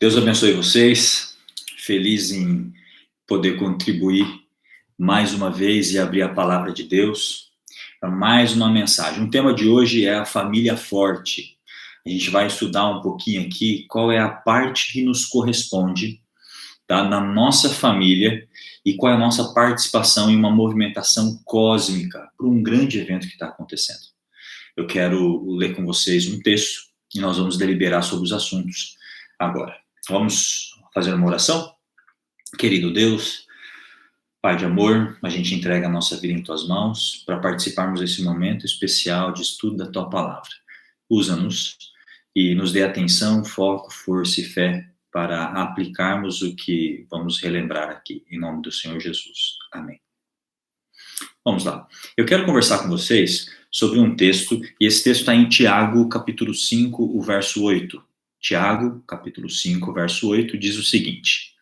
Deus abençoe vocês. Feliz em poder contribuir mais uma vez e abrir a palavra de Deus para mais uma mensagem. O tema de hoje é a família forte. A gente vai estudar um pouquinho aqui qual é a parte que nos corresponde, tá, na nossa família e qual é a nossa participação em uma movimentação cósmica para um grande evento que está acontecendo. Eu quero ler com vocês um texto e nós vamos deliberar sobre os assuntos agora. Vamos fazer uma oração? Querido Deus, Pai de amor, a gente entrega a nossa vida em Tuas mãos para participarmos desse momento especial de estudo da Tua Palavra. Usa-nos e nos dê atenção, foco, força e fé para aplicarmos o que vamos relembrar aqui, em nome do Senhor Jesus. Amém. Vamos lá. Eu quero conversar com vocês sobre um texto, e esse texto está em Tiago, capítulo 5, o verso 8. Tiago, capítulo 5, verso 8, diz o seguinte: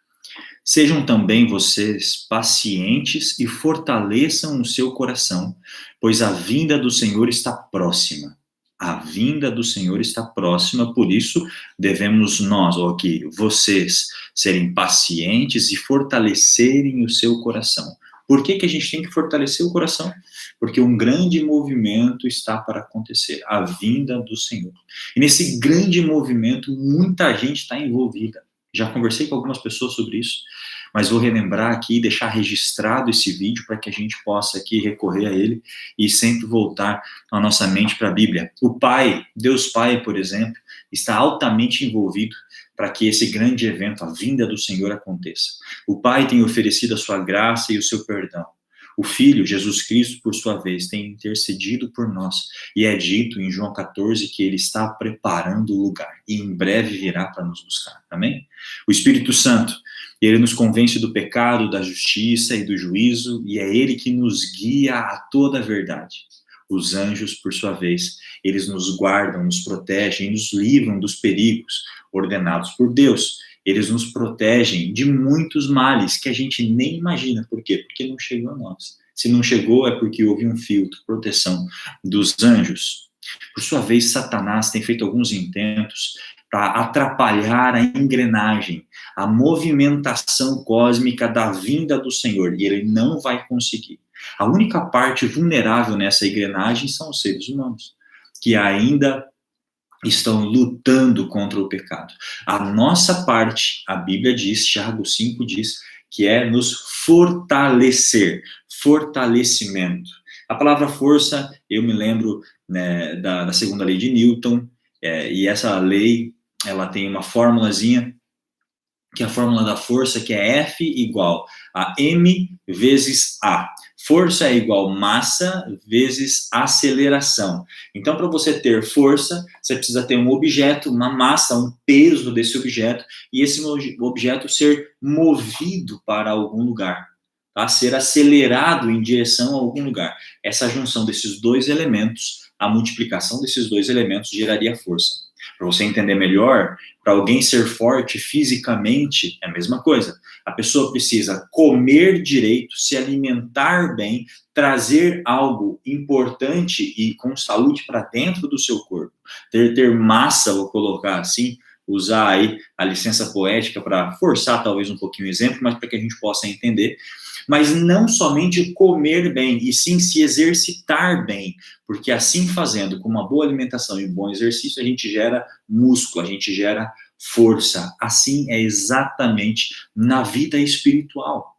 sejam também vocês pacientes e fortaleçam o seu coração, pois a vinda do Senhor está próxima. A vinda do Senhor está próxima, por isso devemos nós, ou aqui, vocês, serem pacientes e fortalecerem o seu coração. Por que a gente tem que fortalecer o coração? Porque um grande movimento está para acontecer, a vinda do Senhor. E nesse grande movimento, muita gente está envolvida. Já conversei com algumas pessoas sobre isso, mas vou relembrar aqui e deixar registrado esse vídeo para que a gente possa aqui recorrer a ele e sempre voltar a nossa mente para a Bíblia. O Pai, Deus Pai, por exemplo, está altamente envolvido para que esse grande evento, a vinda do Senhor, aconteça. O Pai tem oferecido a sua graça e o seu perdão. O Filho, Jesus Cristo, por sua vez, tem intercedido por nós. E é dito em João 14 que ele está preparando o lugar e em breve virá para nos buscar. Amém? O Espírito Santo, ele nos convence do pecado, da justiça e do juízo, e é ele que nos guia a toda a verdade. Os anjos, por sua vez, eles nos guardam, nos protegem e nos livram dos perigos ordenados por Deus. Eles nos protegem de muitos males que a gente nem imagina. Por quê? Porque não chegou a nós. Se não chegou, é porque houve um filtro, proteção dos anjos. Por sua vez, Satanás tem feito alguns intentos para atrapalhar a engrenagem, a movimentação cósmica da vinda do Senhor, e ele não vai conseguir. A única parte vulnerável nessa engrenagem são os seres humanos, que ainda estão lutando contra o pecado. A nossa parte, a Bíblia diz, Tiago 5 diz, que é nos fortalecer, fortalecimento. A palavra força, eu me lembro, né, da segunda lei de Newton, e essa lei, ela tem uma formulazinha, que é a fórmula da força, que é F igual a M vezes A. Força é igual massa vezes aceleração. Então, para você ter força, você precisa ter um objeto, uma massa, um peso desse objeto, e esse objeto ser movido para algum lugar, tá? Ser acelerado em direção a algum lugar. Essa junção desses dois elementos, a multiplicação desses dois elementos geraria força. Para você entender melhor, para alguém ser forte fisicamente, é a mesma coisa. A pessoa precisa comer direito, se alimentar bem, trazer algo importante e com saúde para dentro do seu corpo. Ter massa, vou colocar assim, usar aí a licença poética para forçar talvez um pouquinho o exemplo, mas para que a gente possa entender. Mas não somente comer bem, e sim se exercitar bem, porque assim fazendo, com uma boa alimentação e um bom exercício, a gente gera músculo, a gente gera força. Assim é exatamente na vida espiritual.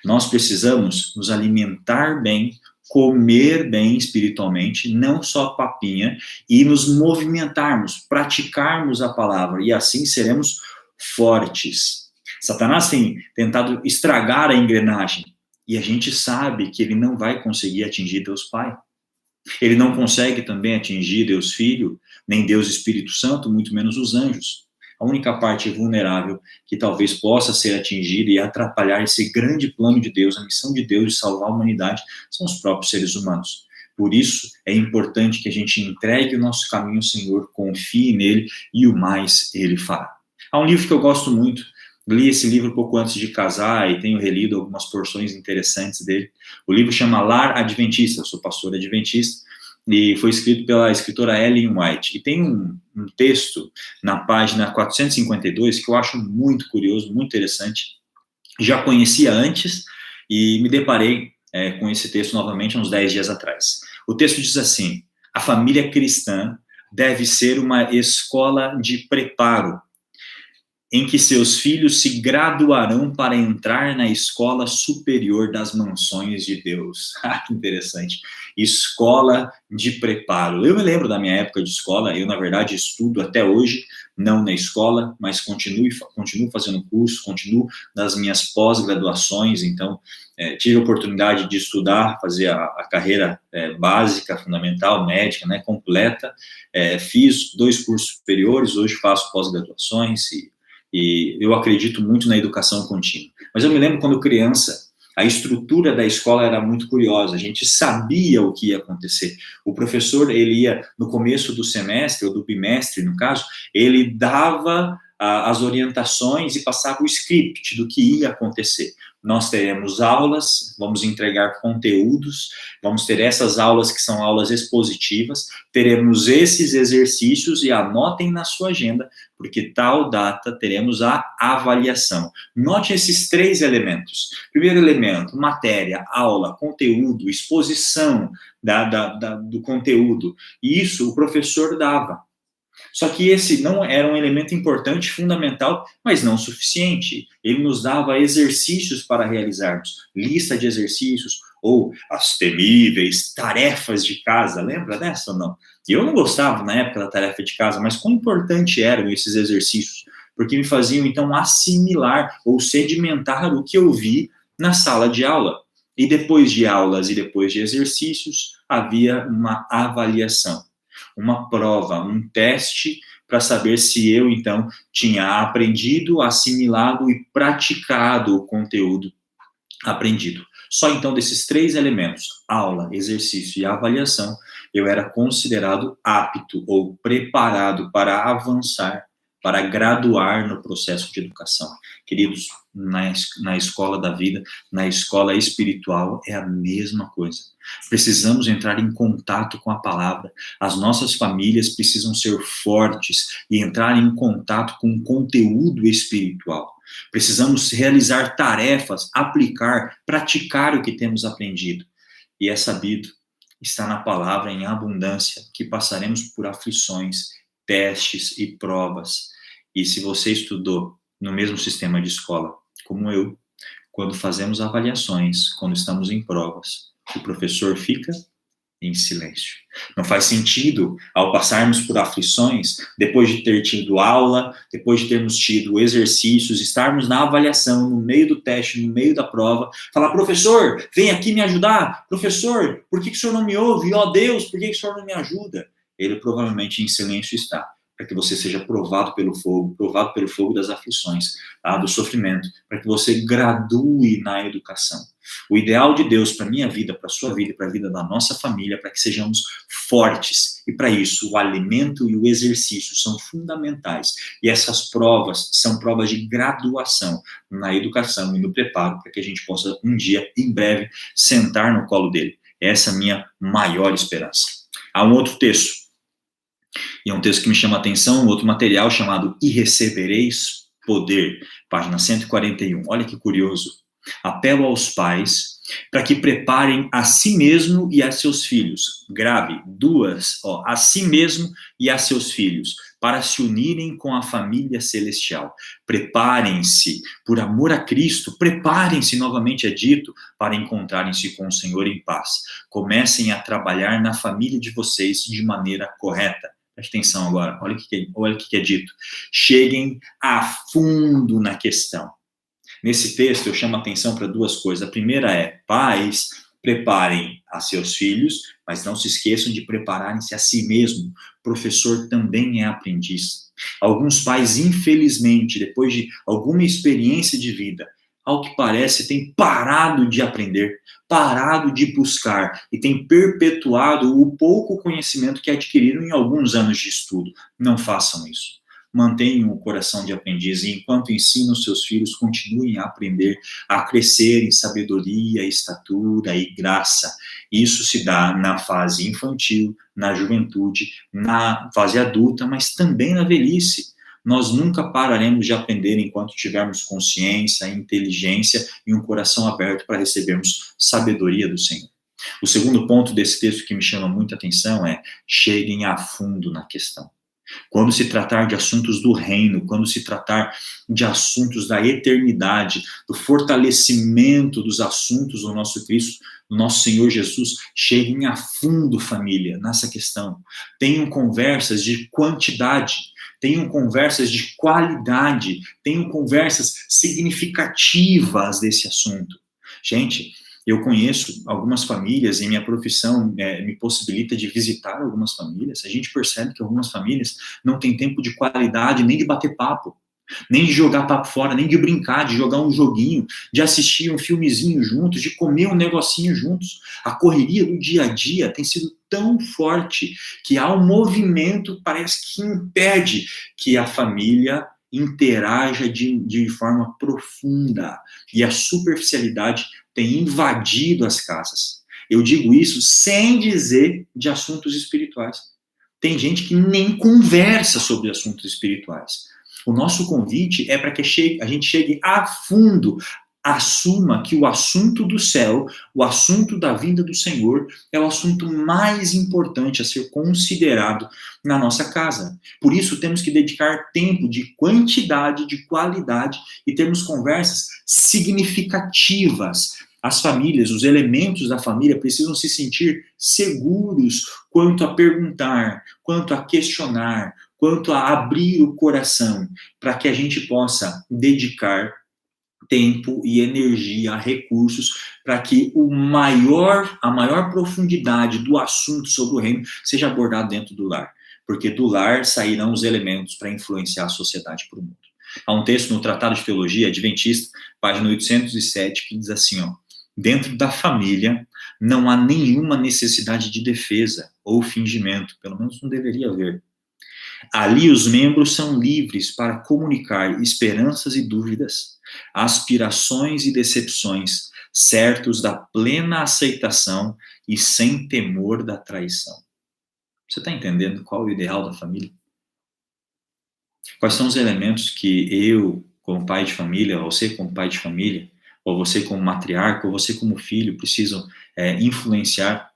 Nós precisamos nos alimentar bem, comer bem espiritualmente, não só papinha, e nos movimentarmos, praticarmos a palavra, e assim seremos fortes. Satanás tem tentado estragar a engrenagem, e a gente sabe que ele não vai conseguir atingir Deus Pai. Ele não consegue também atingir Deus Filho, nem Deus Espírito Santo, muito menos os anjos. A única parte vulnerável que talvez possa ser atingida e atrapalhar esse grande plano de Deus, a missão de Deus de salvar a humanidade, são os próprios seres humanos. Por isso, é importante que a gente entregue o nosso caminho ao Senhor, confie nele e o mais ele fará. Há um livro que eu gosto muito, li esse livro pouco antes de casar e tenho relido algumas porções interessantes dele. O livro chama Lar Adventista, eu sou pastor adventista, e foi escrito pela escritora Ellen White. E tem um texto na página 452 que eu acho muito curioso, muito interessante. Já conhecia antes e me deparei com esse texto novamente há uns 10 dias atrás. O texto diz assim: a família cristã deve ser uma escola de preparo em que seus filhos se graduarão para entrar na escola superior das mansões de Deus. Ah, que interessante. Escola de preparo. Eu me lembro da minha época de escola, eu, na verdade, estudo até hoje, não na escola, mas continuo fazendo curso, continuo nas minhas pós-graduações, então, tive a oportunidade de estudar, fazer a carreira básica, fundamental, médica, né, completa, fiz 2 cursos superiores, hoje faço pós-graduações e eu acredito muito na educação contínua. Mas eu me lembro quando criança, a estrutura da escola era muito curiosa, a gente sabia o que ia acontecer. O professor, ele ia, no começo do semestre, ou do bimestre, no caso, ele dava as orientações e passava o script do que ia acontecer. Nós teremos aulas, vamos entregar conteúdos, vamos ter essas aulas que são aulas expositivas, teremos esses exercícios e anotem na sua agenda, porque tal data teremos a avaliação. Note esses 3 elementos. Primeiro elemento, matéria, aula, conteúdo, exposição do conteúdo. E isso o professor dava. Só que esse não era um elemento importante, fundamental, mas não suficiente. Ele nos dava exercícios para realizarmos, lista de exercícios, ou as temíveis tarefas de casa. Lembra dessa ou não? Eu não gostava na época da tarefa de casa, mas quão importante eram esses exercícios, porque me faziam então assimilar ou sedimentar o que eu vi na sala de aula. E depois de aulas e depois de exercícios, havia uma avaliação, uma prova, um teste para saber se eu, então, tinha aprendido, assimilado e praticado o conteúdo aprendido. Só então desses 3 elementos, aula, exercício e avaliação, eu era considerado apto ou preparado para avançar, para graduar no processo de educação. Queridos, na escola da vida, na escola espiritual, é a mesma coisa. Precisamos entrar em contato com a palavra. As nossas famílias precisam ser fortes e entrar em contato com o conteúdo espiritual. Precisamos realizar tarefas, aplicar, praticar o que temos aprendido. E é sabido, está na palavra em abundância, que passaremos por aflições, testes e provas. E se você estudou no mesmo sistema de escola como eu, quando fazemos avaliações, quando estamos em provas, o professor fica em silêncio. Não faz sentido, ao passarmos por aflições, depois de ter tido aula, depois de termos tido exercícios, estarmos na avaliação, no meio do teste, no meio da prova, falar: professor, vem aqui me ajudar. Professor, por que o senhor não me ouve? Ó Deus, por que o senhor não me ajuda? Ele provavelmente em silêncio está, para que você seja provado pelo fogo das aflições, tá? Do sofrimento, para que você gradue na educação. O ideal de Deus para a minha vida, para a sua vida, para a vida da nossa família, para que sejamos fortes. E para isso, o alimento e o exercício são fundamentais. E essas provas são provas de graduação na educação e no preparo, para que a gente possa um dia, em breve, sentar no colo dele. Essa é a minha maior esperança. Há um outro texto, e é um texto que me chama a atenção, um outro material chamado E Recebereis Poder, página 141. Olha que curioso. Apelo aos pais para que preparem a si mesmo e a seus filhos. Grave, 2, a si mesmo e a seus filhos, para se unirem com a família celestial. Preparem-se, por amor a Cristo, preparem-se, novamente é dito, para encontrarem-se com o Senhor em paz. Comecem a trabalhar na família de vocês de maneira correta. Preste atenção agora, olha o que é dito. Cheguem a fundo na questão. Nesse texto, eu chamo a atenção para 2 coisas. A primeira é: pais, preparem a seus filhos, mas não se esqueçam de prepararem-se a si mesmo. Professor também é aprendiz. Alguns pais, infelizmente, depois de alguma experiência de vida, ao que parece, têm parado de aprender, parado de buscar e têm perpetuado o pouco conhecimento que adquiriram em alguns anos de estudo. Não façam isso. mantenham o coração de aprendiz e, enquanto ensinam seus filhos, continuem a aprender, a crescer em sabedoria, estatura e graça. Isso se dá na fase infantil, na juventude, na fase adulta, mas também na velhice. Nós nunca pararemos de aprender enquanto tivermos consciência, inteligência e um coração aberto para recebermos sabedoria do Senhor. O segundo ponto desse texto que me chama muita atenção é: cheguem a fundo na questão. Quando se tratar de assuntos do reino, quando se tratar de assuntos da eternidade, do fortalecimento dos assuntos do nosso Cristo, do nosso Senhor Jesus, cheguem a fundo, família, nessa questão. Tenham conversas de quantidade, tenham conversas de qualidade, tenham conversas significativas desse assunto. Gente, eu conheço algumas famílias e minha profissão me possibilita de visitar algumas famílias. A gente percebe que algumas famílias não têm tempo de qualidade nem de bater papo, nem de jogar papo fora, nem de brincar, de jogar um joguinho, de assistir um filmezinho juntos, de comer um negocinho juntos. A correria do dia a dia tem sido tão forte que há um movimento, parece que impede que a família interaja de forma profunda. E a superficialidade tem invadido as casas. Eu digo isso sem dizer de assuntos espirituais. Tem gente que nem conversa sobre assuntos espirituais. O nosso convite é para que a gente chegue a fundo, assuma que o assunto do céu, o assunto da vinda do Senhor, é o assunto mais importante a ser considerado na nossa casa. Por isso, temos que dedicar tempo de quantidade, de qualidade, e termos conversas significativas. As famílias, os elementos da família precisam se sentir seguros quanto a perguntar, quanto a questionar, quanto a abrir o coração, para que a gente possa dedicar tempo e energia, recursos, para que a maior profundidade do assunto sobre o reino seja abordado dentro do lar. Porque do lar sairão os elementos para influenciar a sociedade para o mundo. Há um texto no Tratado de Teologia Adventista, página 807, que diz assim, ó: dentro da família não há nenhuma necessidade de defesa ou fingimento, pelo menos não deveria haver. Ali os membros são livres para comunicar esperanças e dúvidas, aspirações e decepções, certos da plena aceitação e sem temor da traição. Você está entendendo qual é o ideal da família? Quais são os elementos que eu, como pai de família, ou você como pai de família, ou você como matriarca, ou você como filho, precisam influenciar,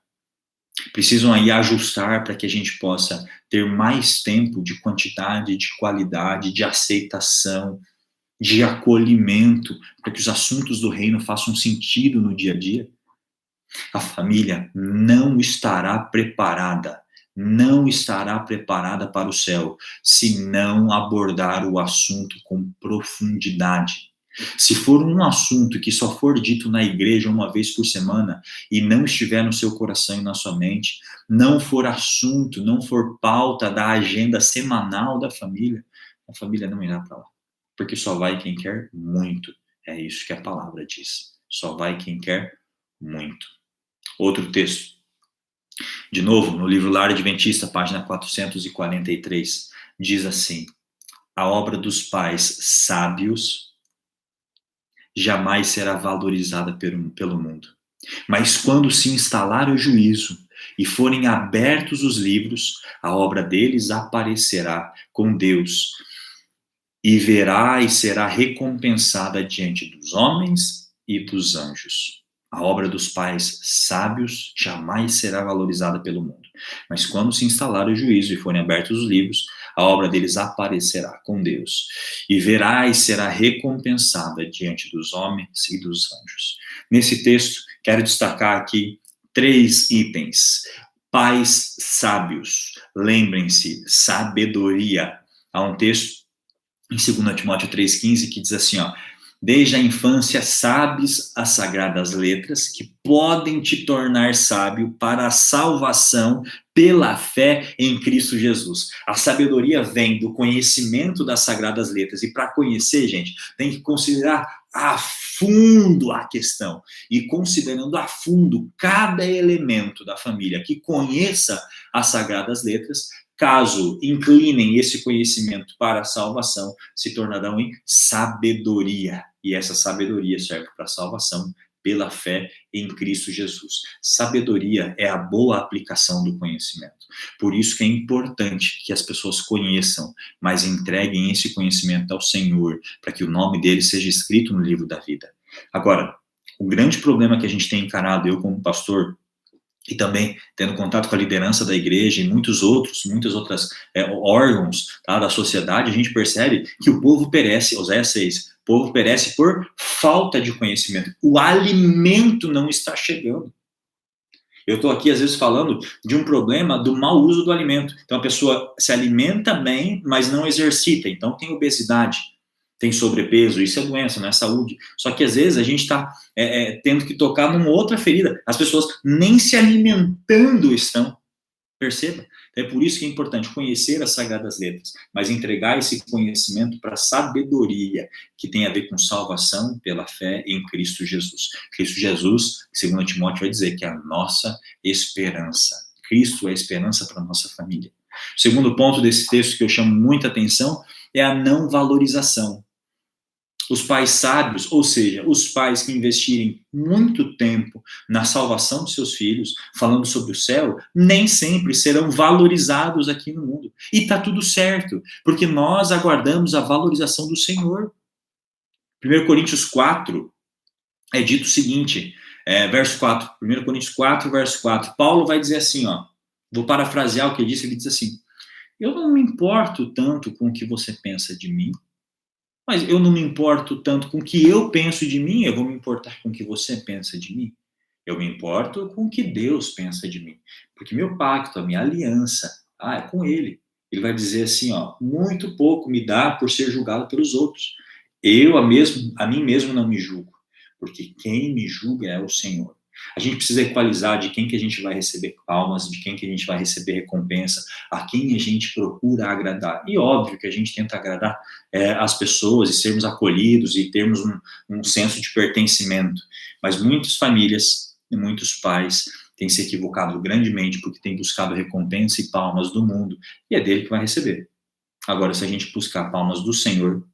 precisam aí ajustar para que a gente possa ter mais tempo de quantidade, de qualidade, de aceitação, de acolhimento, para que os assuntos do reino façam sentido no dia a dia? A família não estará preparada para o céu se não abordar o assunto com profundidade. Se for um assunto que só for dito na igreja uma vez por semana e não estiver no seu coração e na sua mente, não for assunto, não for pauta da agenda semanal da família, a família não irá para lá. Porque só vai quem quer muito. É isso que a palavra diz. Só vai quem quer muito. Outro texto. De novo, no livro Lar Adventista, página 443, diz assim: a obra dos pais sábios jamais será valorizada pelo mundo. Mas quando se instalar o juízo e forem abertos os livros, a obra deles aparecerá com Deus e verá e será recompensada diante dos homens e dos anjos. A obra dos pais sábios jamais será valorizada pelo mundo. Mas quando se instalar o juízo e forem abertos os livros, a obra deles aparecerá com Deus, e verá e será recompensada diante dos homens e dos anjos. Nesse texto, quero destacar aqui 3 itens. Pais sábios, lembrem-se, sabedoria. Há um texto em 2 Timóteo 3,15 que diz assim, ó: desde a infância sabes as sagradas letras que podem te tornar sábio para a salvação pela fé em Cristo Jesus. A sabedoria vem do conhecimento das sagradas letras, e para conhecer, gente, tem que considerar a fundo a questão. E considerando a fundo cada elemento da família que conheça as sagradas letras, caso inclinem esse conhecimento para a salvação, se tornarão em sabedoria. E essa sabedoria serve para a salvação pela fé em Cristo Jesus. Sabedoria é a boa aplicação do conhecimento. Por isso que é importante que as pessoas conheçam, mas entreguem esse conhecimento ao Senhor, para que o nome dele seja escrito no livro da vida. Agora, o grande problema que a gente tem encarado, eu como pastor, e também tendo contato com a liderança da igreja e muitos outros, muitas outras órgãos, tá, da sociedade, a gente percebe que o povo perece, Oséias 6, o povo perece por falta de conhecimento. O alimento não está chegando. Eu estou aqui, às vezes, falando de um problema do mau uso do alimento. Então, a pessoa se alimenta bem, mas não exercita. Então, tem obesidade, tem sobrepeso, isso é doença, não é saúde. Só que, às vezes, a gente está tendo que tocar numa outra ferida. As pessoas nem se alimentando estão. Perceba? É por isso que é importante conhecer as Sagradas Letras, mas entregar esse conhecimento para a sabedoria, que tem a ver com salvação pela fé em Cristo Jesus. Cristo Jesus, segundo Timóteo, vai dizer que é a nossa esperança. Cristo é a esperança para a nossa família. O segundo ponto desse texto que eu chamo muita atenção é a não valorização. Os pais sábios, ou seja, os pais que investirem muito tempo na salvação de seus filhos, falando sobre o céu, nem sempre serão valorizados aqui no mundo. E está tudo certo, porque nós aguardamos a valorização do Senhor. 1 Coríntios 4 é dito o seguinte, verso 4, 1 Coríntios 4, verso 4, Paulo vai dizer assim, vou parafrasear o que ele diz assim, eu não me importo tanto com o que você pensa de mim, mas eu não me importo tanto com o que eu penso de mim, eu vou me importar com o que você pensa de mim. Eu me importo com o que Deus pensa de mim. Porque meu pacto, a minha aliança, é com Ele. Ele vai dizer assim, muito pouco me dá por ser julgado pelos outros. Eu a mim mesmo não me julgo, porque quem me julga é o Senhor. A gente precisa equalizar de quem que a gente vai receber palmas, de quem que a gente vai receber recompensa, a quem a gente procura agradar. E óbvio que a gente tenta agradar as pessoas e sermos acolhidos e termos um senso de pertencimento. Mas muitas famílias e muitos pais têm se equivocado grandemente porque têm buscado recompensa e palmas do mundo, e é dele que vai receber. Agora, se a gente buscar palmas do Senhor,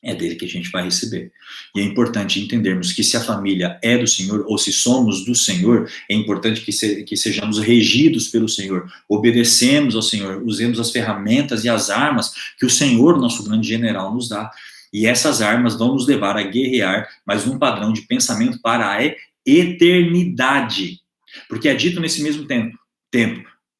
é dele que a gente vai receber. E é importante entendermos que se a família é do Senhor, ou se somos do Senhor, é importante que sejamos regidos pelo Senhor, obedecemos ao Senhor, usemos as ferramentas e as armas que o Senhor, nosso grande general, nos dá. E essas armas vão nos levar a guerrear, mas num padrão de pensamento para a eternidade. Porque é dito nesse mesmo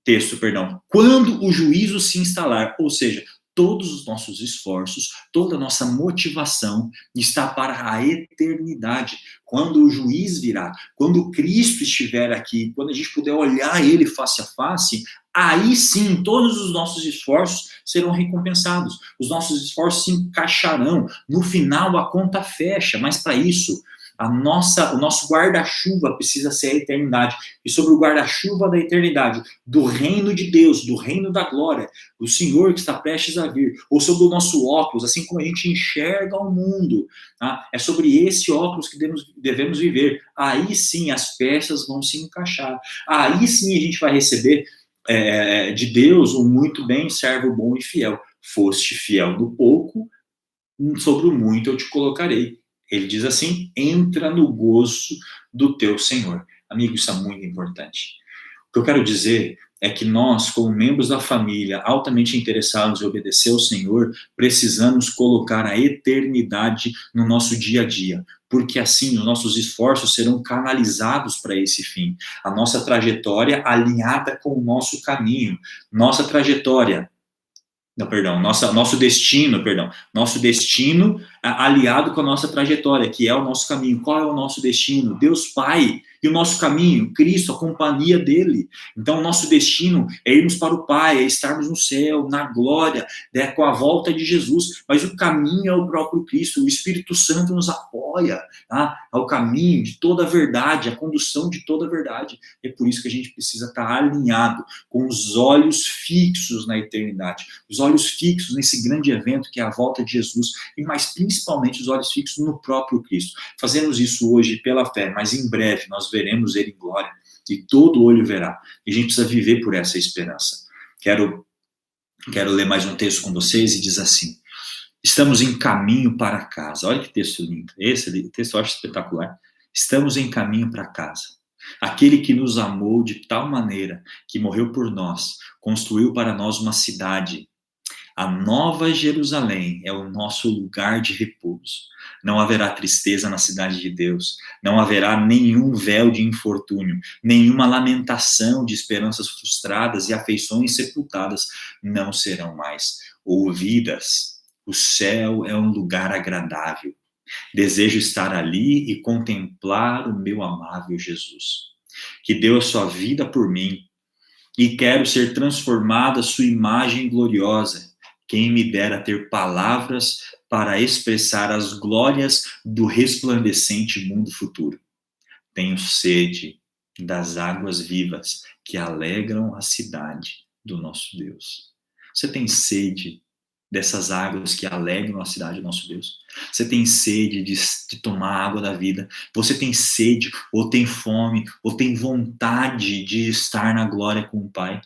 texto, quando o juízo se instalar, ou seja, todos os nossos esforços, toda a nossa motivação está para a eternidade. Quando o juiz virá, quando Cristo estiver aqui, quando a gente puder olhar ele face a face, aí sim todos os nossos esforços serão recompensados. Os nossos esforços se encaixarão. No final a conta fecha, mas para isso o nosso guarda-chuva precisa ser a eternidade. E sobre o guarda-chuva da eternidade, do reino de Deus, do reino da glória, o Senhor que está prestes a vir, ou sobre o nosso óculos, assim como a gente enxerga o mundo, tá? É sobre esse óculos que devemos viver. Aí sim as peças vão se encaixar. Aí sim a gente vai receber de Deus um muito bem, servo bom e fiel. Foste fiel no pouco, sobre o muito eu te colocarei. Ele diz assim, entra no gozo do teu Senhor. Amigo, isso é muito importante. O que eu quero dizer é que nós, como membros da família, altamente interessados em obedecer ao Senhor, precisamos colocar a eternidade no nosso dia a dia, porque assim os nossos esforços serão canalizados para esse fim. A nossa trajetória alinhada com o nosso caminho. Nosso destino aliado com a nossa trajetória, que é o nosso caminho. Qual é o nosso destino? Deus Pai. E o nosso caminho? Cristo, a companhia dele. Então, o nosso destino é irmos para o Pai, é estarmos no céu, na glória, com a volta de Jesus. Mas o caminho é o próprio Cristo. O Espírito Santo nos apoia, tá? Ao caminho de toda a verdade, a condução de toda a verdade. É por isso que a gente precisa estar alinhado, com os olhos fixos na eternidade. Os olhos fixos nesse grande evento que é a volta de Jesus, e mais principalmente os olhos fixos no próprio Cristo. Fazemos isso hoje pela fé, mas em breve nós veremos ele em glória, e todo olho verá. E a gente precisa viver por essa esperança. Quero Quero ler mais um texto com vocês e diz assim: estamos em caminho para casa. Olha que texto lindo. Esse texto eu acho espetacular. Estamos em caminho para casa. Aquele que nos amou de tal maneira que morreu por nós, construiu para nós uma cidade. A Nova Jerusalém é o nosso lugar de repouso. Não haverá tristeza na cidade de Deus. Não haverá nenhum véu de infortúnio, nenhuma lamentação de esperanças frustradas e afeições sepultadas não serão mais ouvidas. O céu é um lugar agradável. Desejo estar ali e contemplar o meu amável Jesus, que deu a sua vida por mim, e quero ser transformado à sua imagem gloriosa. Quem me dera ter palavras para expressar as glórias do resplandecente mundo futuro. Tenho sede das águas vivas que alegram a cidade do nosso Deus. Você tem sede dessas águas que alegram a cidade do nosso Deus? Você tem sede de tomar a água da vida? Você tem sede, ou tem fome, ou tem vontade de estar na glória com o Pai?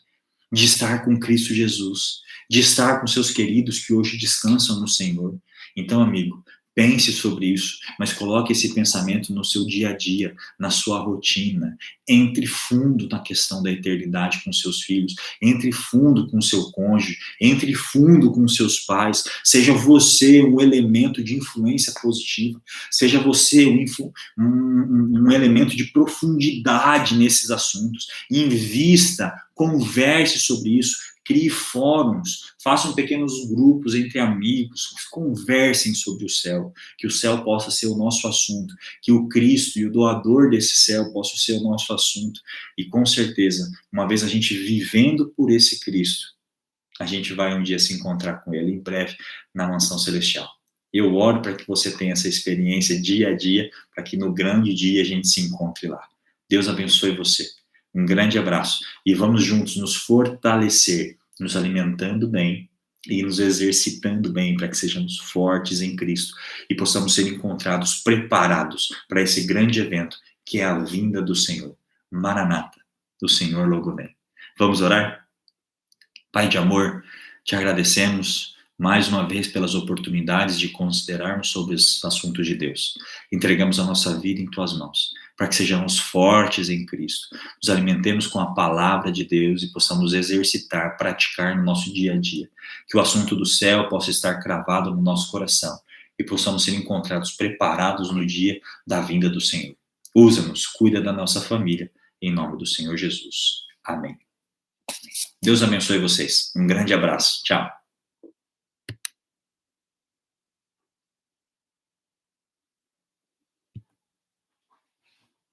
De estar com Cristo Jesus, de estar com seus queridos que hoje descansam no Senhor? Então, amigo, pense sobre isso, mas coloque esse pensamento no seu dia a dia, na sua rotina. Entre fundo na questão da eternidade com seus filhos, entre fundo com seu cônjuge, entre fundo com seus pais. Seja você um elemento de influência positiva, seja você um elemento de profundidade nesses assuntos. Invista, converse sobre isso. Crie fóruns, façam pequenos grupos entre amigos, conversem sobre o céu, que o céu possa ser o nosso assunto, que o Cristo e o doador desse céu possam ser o nosso assunto. E com certeza, uma vez a gente vivendo por esse Cristo, a gente vai um dia se encontrar com Ele em breve na mansão celestial. Eu oro para que você tenha essa experiência dia a dia, para que no grande dia a gente se encontre lá. Deus abençoe você. Um grande abraço e vamos juntos nos fortalecer, nos alimentando bem e nos exercitando bem para que sejamos fortes em Cristo e possamos ser encontrados preparados para esse grande evento que é a vinda do Senhor. Maranata, do Senhor logo vem. Vamos orar? Pai de amor, te agradecemos mais uma vez pelas oportunidades de considerarmos sobre os assuntos de Deus. Entregamos a nossa vida em tuas mãos, para que sejamos fortes em Cristo, nos alimentemos com a palavra de Deus e possamos exercitar, praticar no nosso dia a dia. Que o assunto do céu possa estar cravado no nosso coração e possamos ser encontrados preparados no dia da vinda do Senhor. Usa-nos, cuida da nossa família, em nome do Senhor Jesus. Amém. Deus abençoe vocês. Um grande abraço. Tchau.